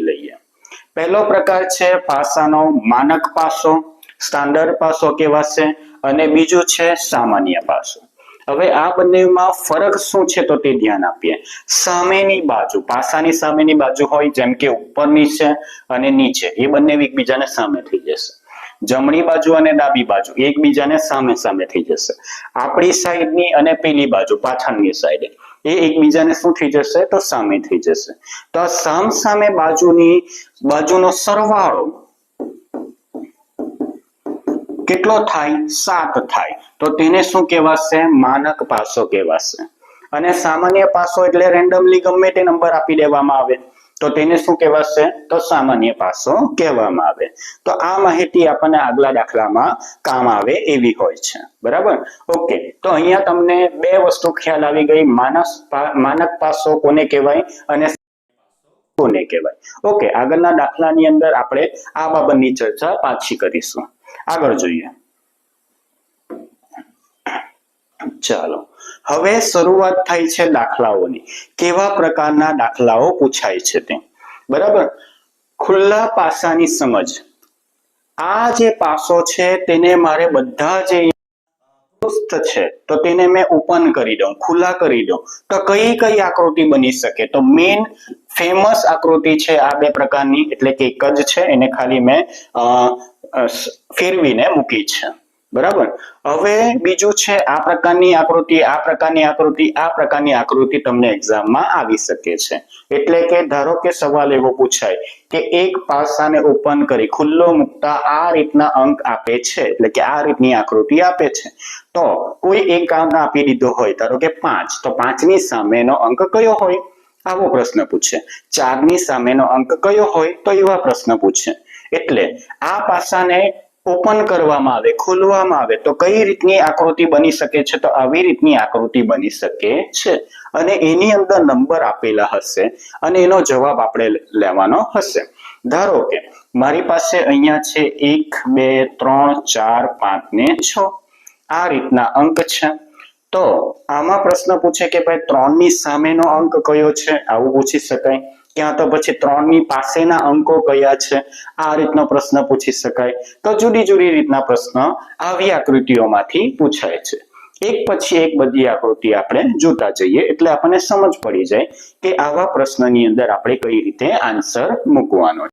લઈએ। પહેલો પ્રકાર છે પાસાનો માનક પાસો, સ્ટાન્ડર્ડ પાસો કહેવાશે, અને બીજું છે સામાન્ય પાસો। હવે આ બંનેમાં ફરક શું છે તો તે ધ્યાન આપીએ। સામેની બાજુ, પાસાની સામેની બાજુ હોય જેમ કે ઉપરની છે અને નીચે, એ બંને એકબીજાને સામે થઈ જશે। જમણી બાજુ અને ડાબી બાજુ એકબીજાને સામે સામે થઈ જશે। આપણી સાઈડની અને પેલી બાજુ પાછળની સાઈડ એ એકબીજાને શું થઈ જશે તો સામે થઈ જશે। તો આ સામ સામે બાજુનો સરવાળો કેટલો થાય 7 થાય, તો તેને શું કહેવાશે માનક પાસો કહેવાશે। અને સામાન્ય પાસો એટલે રેન્ડમલી ગમે તે નંબર આપી દેવામાં આવે તો તેને શું કહેવાશે તો સામાન્ય પાસો કહેવામાં આવે। તો આ માહિતી આપણને આગલા દાખલામાં કામ આવે એવી હોય છે, બરાબર। ઓકે, તો અહીંયા તમને બે વસ્તુ ખ્યાલ આવી ગઈ, માનક પાસો કોને કહેવાય અને કોને કહેવાય। ઓકે, આગળના દાખલાની અંદર આપણે આ બાબતની ચર્ચા પાછી કરીશું। આગળ જોઈએ, ચાલો હવે શરૂઆત થાય છે દાખલાઓની। કેવા પ્રકારના દાખલાઓ પૂછાય છે તે, બરાબર। ખુલ્લા પાસાની સમજ, આ જે પાસો છે તેને મારે બધા જે પૃષ્ઠ છે તો તેને મેં ઓપન કરી દઉં, ખુલ્લા કરી દઉં તો કઈ કઈ આકૃતિ બની શકે, તો મેઇન ફેમસ આકૃતિ છે આ બે પ્રકારની, એટલે કે એક જ છે, એને ખાલી મેં ફેરવીને મૂકી છે, બરાબર। હવે બીજું છે આ પ્રકારની આકૃતિ, આ પ્રકારની આકૃતિ, આ પ્રકારની આકૃતિ તમને એક્ઝામમાં આવી શકે છે। એટલે કે ધારો કે સવાલ એવો પૂછાય કે એક પાસાને ઓપન કરી ખુલ્લો મૂકતા આ રીતના અંક આપે છે, એટલે કે આ રીતની આકૃતિ આપે છે, તો કોઈ એક અંક આપી દીધો હોય, ધારો કે 5, તો 5 ની સામેનો અંક કયો હોય આવો પ્રશ્ન પૂછે। 4 ની સામેનો અંક કયો હોય તો એવા પ્રશ્ન પૂછે। એટલે આ પાસાને ઓપન કરવામાં આવે, ખોલવામાં આવે તો કઈ રીતની આકૃતિ બની શકે છે, તો આવી રીતની આકૃતિ બની શકે છે। અને એની અંદર નંબર આપેલા હશે અને એનો જવાબ આપણે લેવાનો હશે। ધારો કે મારી પાસે અહીંયા છે 1 2 3 4 5 ને 6 આ રીતના અંક છે। તો આમાં પ્રશ્ન પૂછે કે ભાઈ 3 ની સામેનો અંક કયો છે, આવું પૂછી શકાય। ક્યાં તો પછી 3 ની પાસેના અંકો કયા છે, આ રીતનો પ્રશ્ન પૂછી શકાય। તો જુદી જુદી રીતના પ્રશ્ન આવી આકૃતિઓમાંથી પૂછાય છે। એક પછી એક બધી આકૃતિ આપણે જોતા જઈએ એટલે આપણને સમજ પડી જાય કે આવા પ્રશ્નની અંદર આપણે કઈ રીતે આન્સર મૂકવાનો।